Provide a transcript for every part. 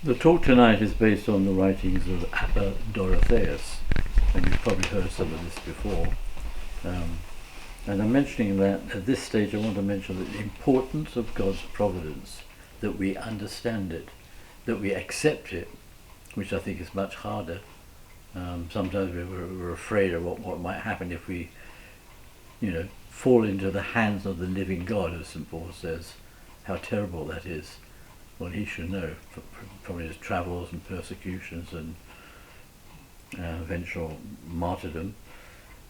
The talk tonight is based on the writings of Abba Dorotheus, and you've probably heard some of this before. And I'm mentioning that at this stage I want to mention the importance of God's providence, that we understand it, that we accept it, which I think is much harder. Sometimes we're afraid of what might happen if we, fall into the hands of the living God, as St. Paul says. How terrible that is. Well, he should know from his travels and persecutions and eventual martyrdom.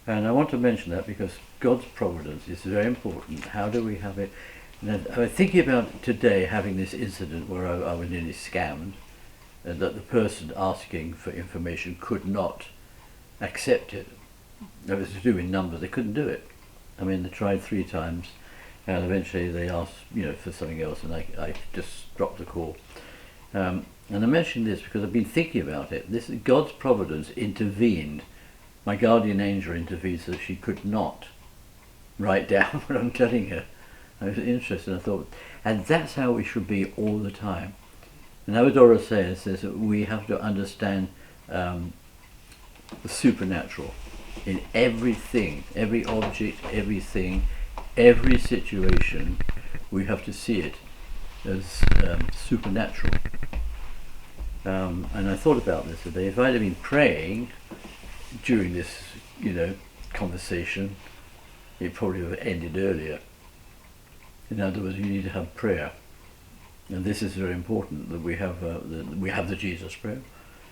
And I want to mention that because God's providence is very important. How do we have it? And I was thinking about today having this incident where I was nearly scammed, and that the person asking for information could not accept it. It was to do with numbers. They couldn't do it. I mean, they tried 3 times, and eventually they asked, for something else, and I just dropped the call. And I mention this because I've been thinking about it. This God's providence intervened. My guardian angel intervened so that she could not write down what I'm telling her. I was interested, and I thought, and that's how we should be all the time. And Abba says that we have to understand the supernatural in everything, every object, everything, every situation. We have to see it as supernatural. And I thought about this today. If I'd have been praying during this, conversation, it probably would have ended earlier. In other words, you need to have prayer, and this is very important, that we have the Jesus prayer.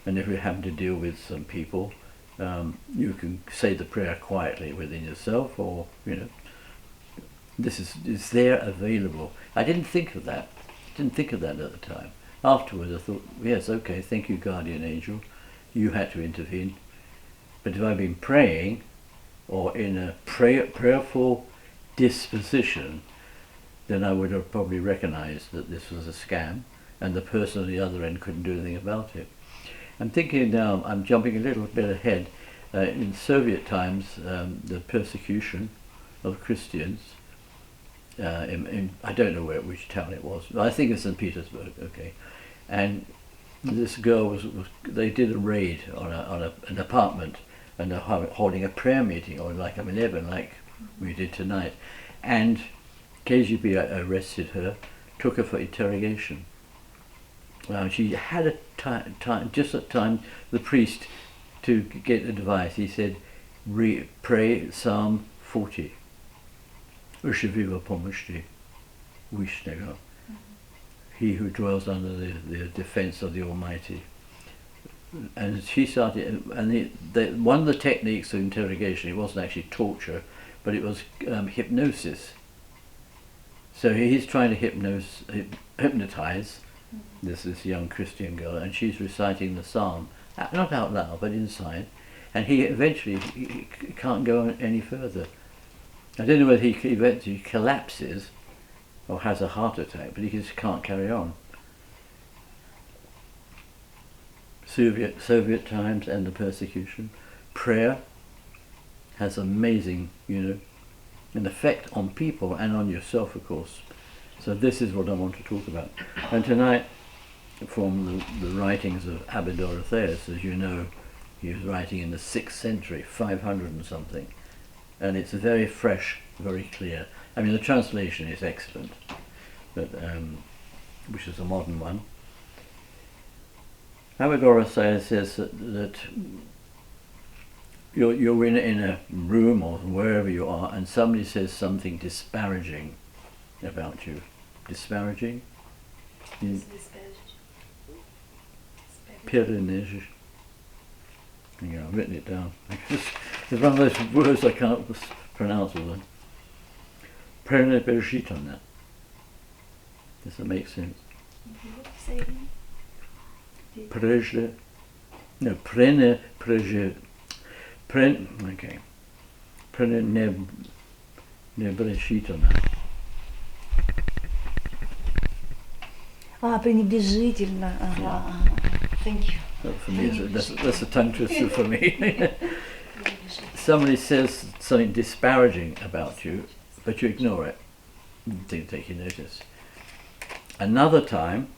And if we happen to deal with some people, you can say the prayer quietly within yourself, or it's there available. I didn't think of that. Didn't think of that at the time. Afterwards, I thought, yes, okay, thank you, guardian angel. You had to intervene. But if I'd been praying, or in a prayerful disposition, then I would have probably recognized that this was a scam, and the person on the other end couldn't do anything about it. I'm thinking now, I'm jumping a little bit ahead. In Soviet times, the persecution of Christians, I don't know which town it was, I think it's St. Petersburg, okay. And this girl they did a raid on an apartment, and they're holding a prayer meeting, or like I'm 11, like we did tonight. And KGB arrested her, took her for interrogation. She had a time, just at time, the priest, to get advice. He said, pray Psalm 40. Ushaviva Pomashti, Vishnega. He who dwells under the defense of the Almighty. And she started, and one of the techniques of interrogation, it wasn't actually torture, but it was hypnosis. So he's trying to hypnotize this young Christian girl, and she's reciting the psalm, not out loud, but inside. And he eventually he can't go any further. I don't know whether he eventually collapses or has a heart attack, but he just can't carry on. Soviet times and the persecution. Prayer has amazing, an effect on people and on yourself, of course. So this is what I want to talk about. And tonight, from the writings of Abba Dorotheus, as you know, he was writing in the 6th century, 500 and something. And it's very fresh, very clear. I mean, the translation is excellent, but which is a modern one. Abba Dorotheus says that you're in a room or wherever you are, and somebody says something disparaging about you. Disparaging? Pyrenees. Yeah, I've written it down. It's one of those words I can't pronounce all them. Pyrenees on that. Does that make sense? Okay. Пренебрежительно. Пренебрежительно. Thank you. For me, that's a tongue twister for me. Somebody says something disparaging about you, but you ignore it. Didn't take your notice. Another time,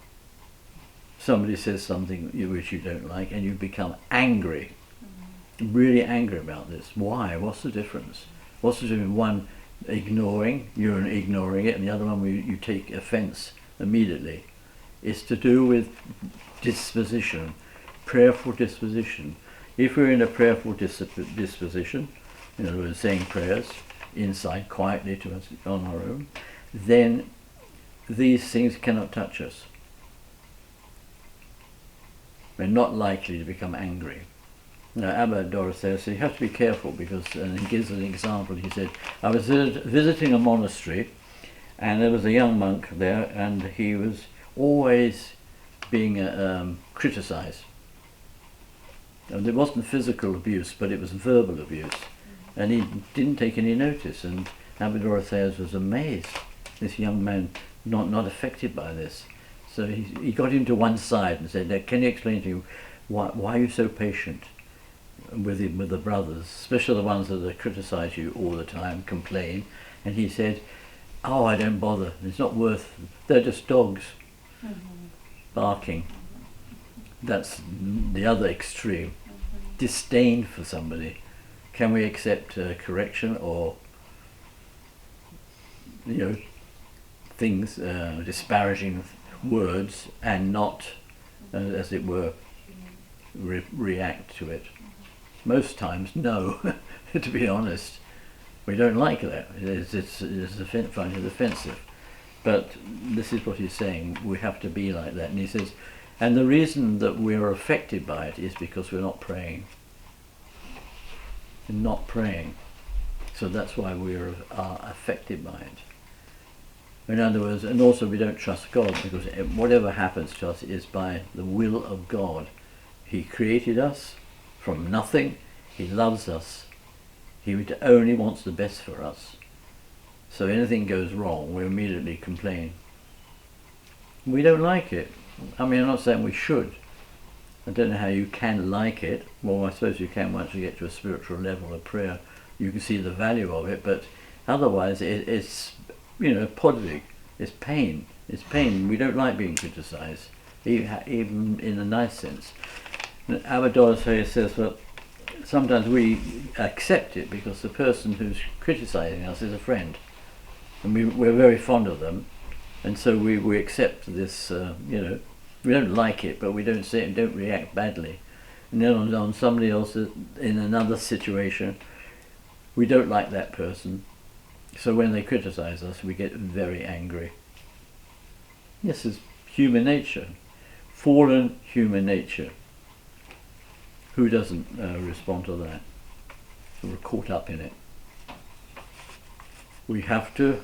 somebody says something which you don't like, and you become angry, really angry about this. Why? What's the difference? What's the difference? One ignoring, you're ignoring it, and the other one you take offence immediately. It's to do with disposition, prayerful disposition. If we're in a prayerful disposition, in other words, saying prayers inside quietly to us on our own, then these things cannot touch us. We're not likely to become angry. Now, Abba Dorothea said you have to be careful because, and he gives an example. He said, I was visiting a monastery, and there was a young monk there, and he was always being criticised. And it wasn't physical abuse, but it was verbal abuse. And he didn't take any notice, and Abba Dorothea was amazed. This young man not affected by this. So he got him to one side and said, can you explain to me why are you so patient with the brothers, especially the ones that criticise you all the time, complain? And he said, oh, I don't bother, it's not worth, they're just dogs barking. That's the other extreme. Disdain for somebody. Can we accept correction or, things, disparaging words, and not, as it were, react to it? Most times, no. To be honest, we don't like that. It's find it offensive. But this is what he's saying. We have to be like that. And he says, and the reason that we're affected by it is because we're not praying. We're not praying. So that's why we are affected by it. In other words, and also we don't trust God, because whatever happens to us is by the will of God. He created us from nothing. He loves us. He only wants the best for us. So anything goes wrong, we immediately complain. We don't like it. I mean, I'm not saying we should. I don't know how you can like it. Well, I suppose you can once you get to a spiritual level of prayer. You can see the value of it, but otherwise it's podvig. It's pain. It's pain. We don't like being criticised, even in a nice sense. Abba Dorothea says that sometimes we accept it because the person who's criticising us is a friend, and we're very fond of them, and so we accept this. We don't like it, but we don't say it and don't react badly. And then on somebody else in another situation, we don't like that person. So when they criticise us, we get very angry. This is human nature, fallen human nature. Who doesn't respond to that? We're caught up in it. We have to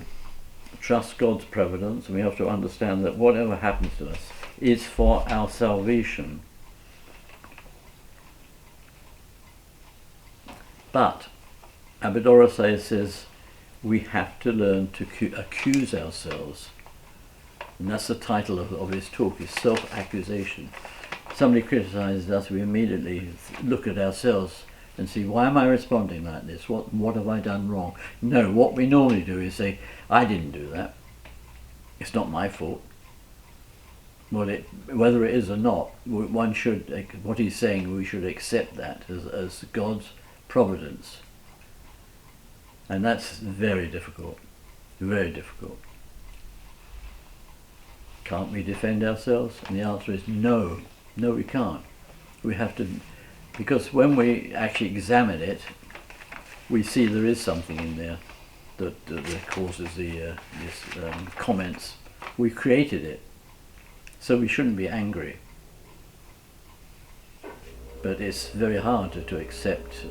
trust God's providence, and we have to understand that whatever happens to us is for our salvation. But Abba Dorothea says we have to learn to accuse ourselves. And that's the title of his talk, is self-accusation. Somebody criticises us, we immediately look at ourselves and see, why am I responding like this? What have I done wrong? No, what we normally do is say, I didn't do that. It's not my fault. Well, whether it is or not, one should, what he's saying, we should accept that as God's providence. And that's very difficult, very difficult. Can't we defend ourselves? And the answer is no. No, we can't. We have to, because when we actually examine it, we see there is something in there that causes these comments. We created it, so we shouldn't be angry. But it's very hard to accept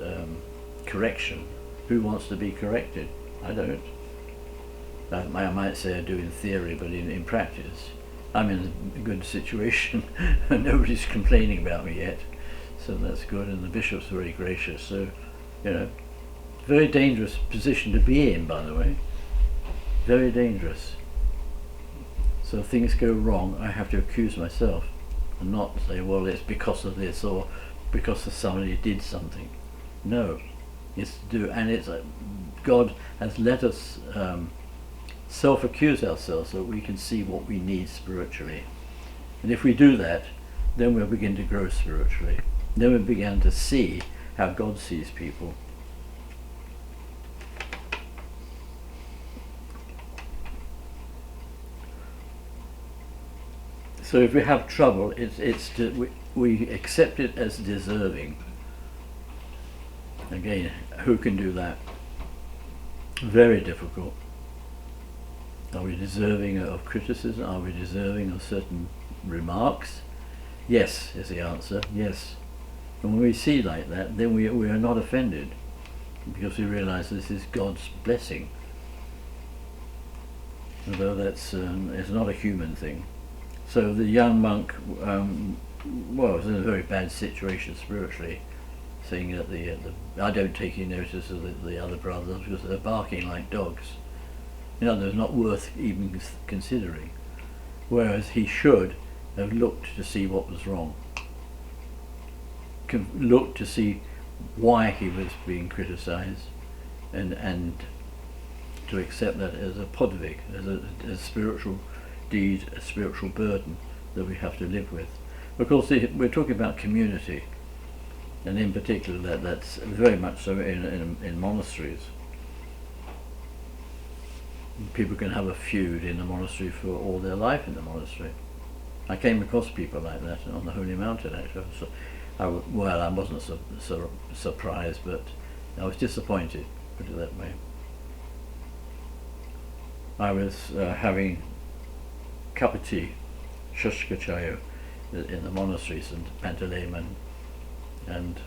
correction. Who wants to be corrected? I don't. I might say I do in theory, but in practice, I'm in a good situation. Nobody's complaining about me yet, so that's good. And the bishop's very gracious. So, very dangerous position to be in, by the way. Very dangerous. So if things go wrong, I have to accuse myself, and not say, well, it's because of this or because of somebody did something. No, it's to do, and it's God has let us self-accuse ourselves so that we can see what we need spiritually. And if we do that, then we'll begin to grow spiritually. Then we'll begin to see how God sees people. So if we have trouble, we accept it as deserving. Again, who can do that? Very difficult. Are we deserving of criticism? Are we deserving of certain remarks? Yes, is the answer, yes. And when we see like that, then we are not offended, because we realize this is God's blessing. Although that's it's not a human thing. So the young monk, was in a very bad situation spiritually, saying that I don't take any notice of the other brothers because they're barking like dogs. In other words, not worth even considering. Whereas he should have looked to see what was wrong. Looked to see why he was being criticized, and to accept that as a podvig, as a spiritual deed, a spiritual burden that we have to live with. Of course, we're talking about community, and in particular that's very much so in monasteries. People can have a feud in the monastery for all their life in the monastery. I came across people like that on the Holy Mountain, actually. So I wasn't so surprised, but I was disappointed, put it that way. I was having a cup of tea, shushkachayo, in the monasteries in Pantaleimon, and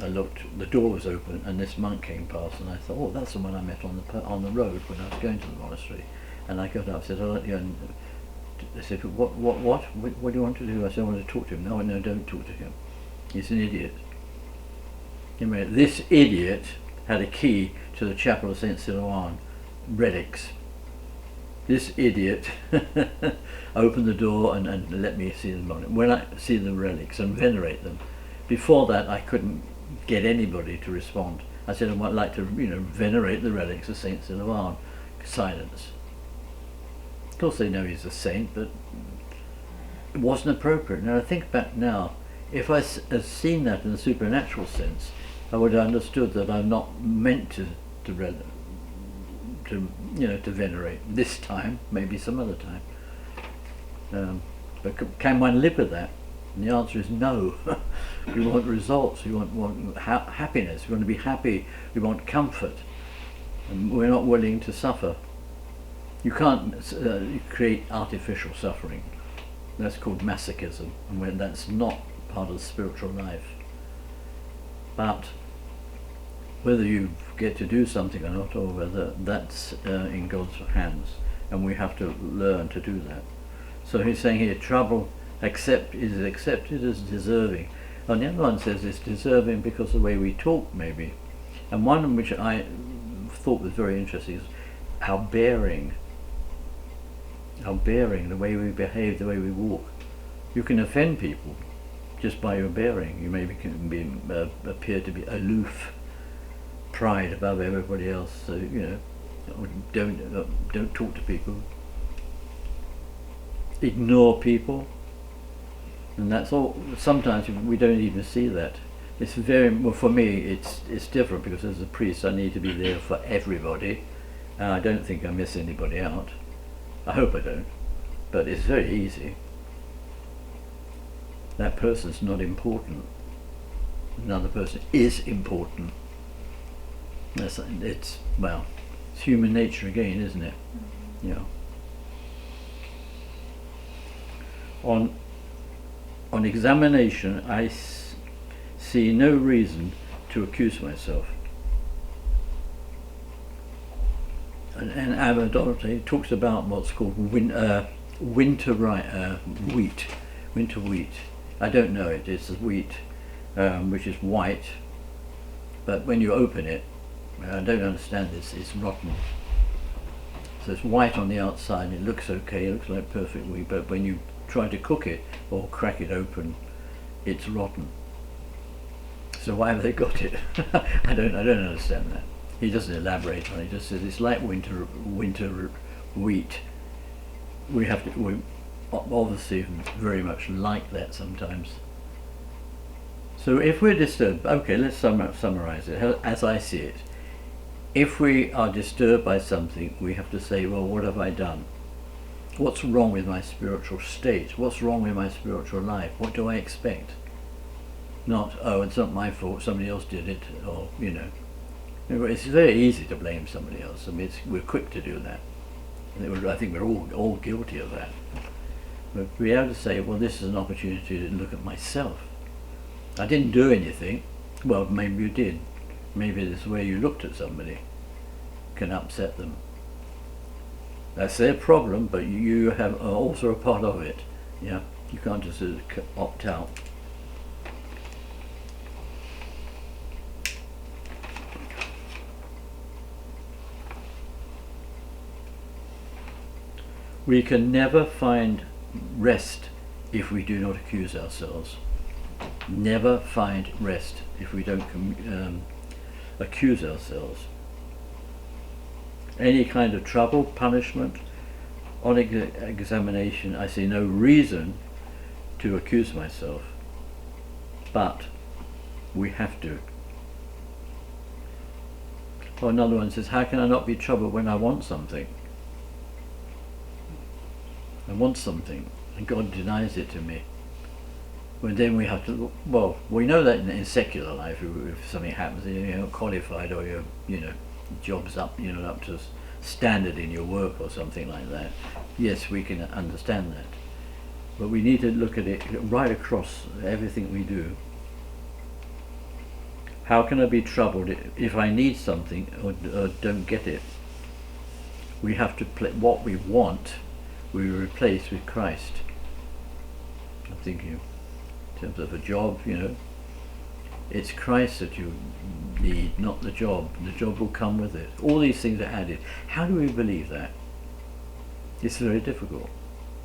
I looked, the door was open and this monk came past, and I thought, oh, that's the one I met on the road when I was going to the monastery. And I got up and said, oh, and they said, what do you want to do? I said, I want to talk to him. No, don't talk to him. He's an idiot. This idiot had a key to the chapel of St. Silouan, relics. This idiot opened the door and let me see them. When I see the relics and venerate them, before that I couldn't get anybody to respond. I said, I'd like to, venerate the relics of St. Silouan. Silence. Of course they know he's a saint, but it wasn't appropriate. Now I think back now, if I had seen that in the supernatural sense, I would have understood that I'm not meant to venerate this time, maybe some other time. But can one live with that? And the answer is no. We want results, we want happiness, we want to be happy, we want comfort, and we're not willing to suffer. You can't create artificial suffering. That's called masochism, and when that's not part of the spiritual life. But whether you get to do something or not, or whether that's in God's hands, and we have to learn to do that. So he's saying here, trouble is accepted as deserving. On the other one says it's deserving because of the way we talk, maybe. And one which I thought was very interesting is our bearing, the way we behave, the way we walk. You can offend people just by your bearing. You maybe can appear to be aloof, pride above everybody else. So don't talk to people, ignore people, and that's all. Sometimes we don't even see that. It's very well for me. It's different because as a priest, I need to be there for everybody. I don't think I miss anybody out. I hope I don't, but it's very easy. That person's not important. Another person is important. It's human nature again, isn't it? Mm-hmm. Yeah. On examination, I see no reason to accuse myself. And Abba talks about what's called winter wheat. Winter wheat. I don't know it. It's the wheat which is white, but when you open it, I don't understand this. It's rotten. So it's white on the outside. It looks okay. It looks like perfect wheat, but when you try to cook it or crack it open, it's rotten. So why have they got it? I don't understand that. He doesn't elaborate on it. He just says it's like winter wheat. We have to obviously very much like that sometimes. So if we're disturbed, okay, let's summarize it as I see it. If we are disturbed by something, we have to say, well, what have I done? What's wrong with my spiritual state? What's wrong with my spiritual life? What do I expect? Not, oh, it's not my fault, somebody else did it, or, you know. It's very easy to blame somebody else. I mean, we're quick to do that. I think we're all guilty of that. But to be able to say, well, this is an opportunity to look at myself. I didn't do anything. Well, maybe you did. Maybe this way you looked at somebody can upset them. That's their problem, but you have also a part of it. Yeah, you can't just opt out. We can never find rest if we do not accuse ourselves. Never find rest if we don't accuse ourselves. Any kind of trouble, punishment, on examination, I see no reason to accuse myself, but we have to. Or another one says, how can I not be troubled when I want something? I want something, and God denies it to me. Well, then we have to look, well, we know that in secular life, if something happens, you're not qualified, or your job's up, you're not up to standard in your work or something like that. Yes, we can understand that, but we need to look at it right across everything we do. How can I be troubled if I need something or don't get it? We have to what we want, we replace with Christ. I'm thinking in terms of a job, it's Christ that you need, not the job. The job will come with it. All these things are added. How do we believe that? It's very difficult.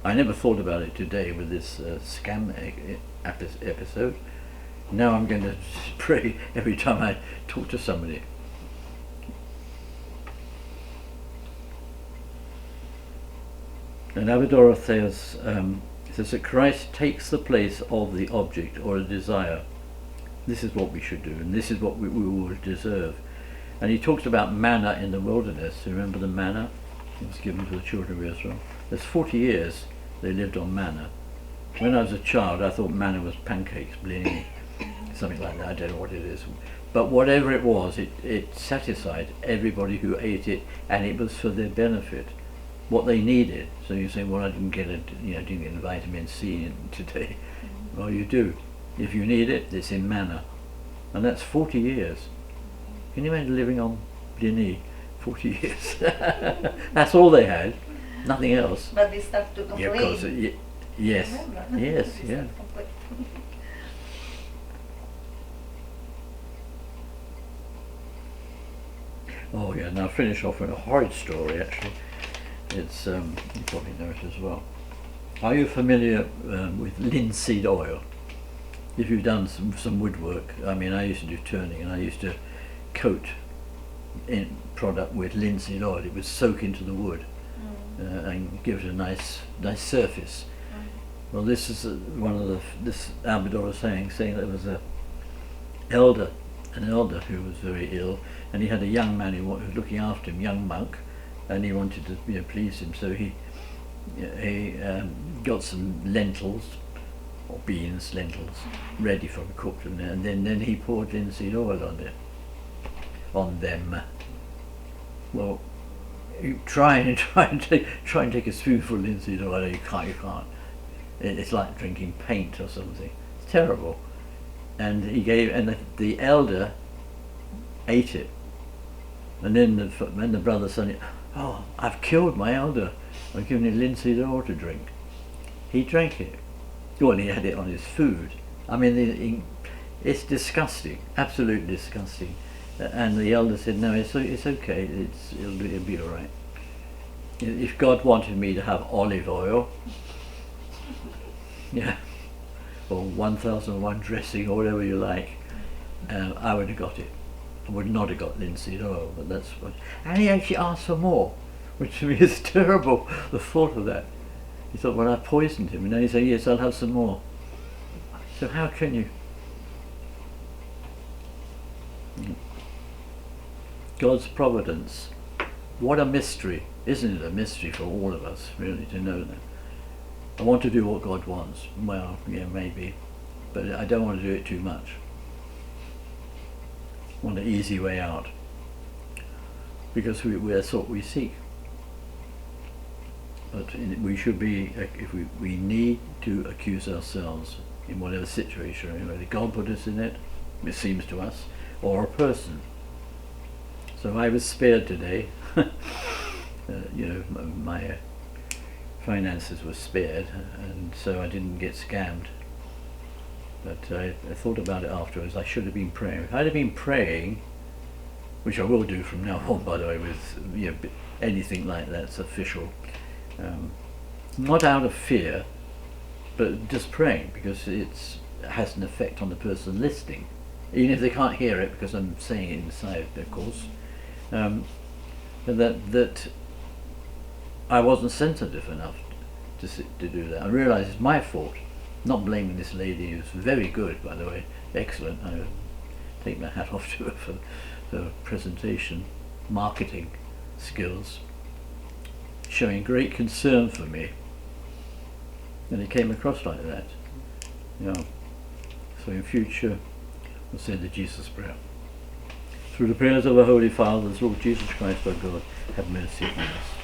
I never thought about it today with this scam episode. Now I'm going to pray every time I talk to somebody. And Abhidharma says that Christ takes the place of the object or a desire. This is what we should do, and this is what we will deserve. And he talks about manna in the wilderness. Remember the manna? It was given to the children of Israel. There's 40 years they lived on manna. When I was a child, I thought manna was pancakes, blini, something like that. I don't know what it is. But whatever it was, it satisfied everybody who ate it, and it was for their benefit, what they needed. So you say, well, I didn't get didn't get the vitamin C today. Well, you do. If you need it, it's in manna. And that's 40 years. Can you imagine living on blini 40 years? That's all they had, nothing else. But they start to complain. Yeah, of course. Yes, yes, yeah. Oh yeah, now I'll finish off with a horrid story actually. It's, you probably know it as well. Are you familiar with linseed oil? If you've done some woodwork, I mean, I used to do turning, and I used to coat in product with linseed oil. It would soak into the wood and give it a nice surface. Well, this is one of this Abhidharma was saying that there was an elder who was very ill, and he had a young man who was looking after him, young monk, and he wanted to please him, so he got some lentils, or beans, lentils, ready for a cook, and then he poured linseed oil on them. Well, you try and take a spoonful of linseed oil, you can't. It's like drinking paint or something. It's terrible. And the elder ate it, and then the brother suddenly, oh, I've killed my elder. I've given him linseed oil to drink. He drank it. Well, he had it on his food. I mean, it's disgusting, absolutely disgusting. And the elder said, no, it's okay, it'll be all right. If God wanted me to have olive oil, yeah, or 1001 dressing, or whatever you like, I would have got it. I would not have got linseed oil, but that's what. And he actually asked for more, which to me is terrible, the thought of that. He thought, well, I poisoned him. And then he said, yes, I'll have some more. So how can you? God's providence. What a mystery. Isn't it a mystery for all of us, really, to know that? I want to do what God wants. Well, yeah, maybe. But I don't want to do it too much. I want an easy way out. Because that's what we seek. But we should be, if we need to accuse ourselves in whatever situation, whether God put us in it seems to us, or a person. So I was spared today. My finances were spared, and so I didn't get scammed. But I thought about it afterwards. I should have been praying. If I'd have been praying, which I will do from now on, by the way, with anything like that's official, not out of fear, but just praying, because it has an effect on the person listening, even if they can't hear it, because I'm saying it inside, of course. That I wasn't sensitive enough to do that. I realise it's my fault. Not blaming this lady, who's very good, by the way, excellent. I take my hat off to her for her presentation, marketing skills, showing great concern for me. And it came across like that. So in future, we'll say the Jesus prayer. Through the prayers of our Holy Fathers, Lord Jesus Christ our God, have mercy on us.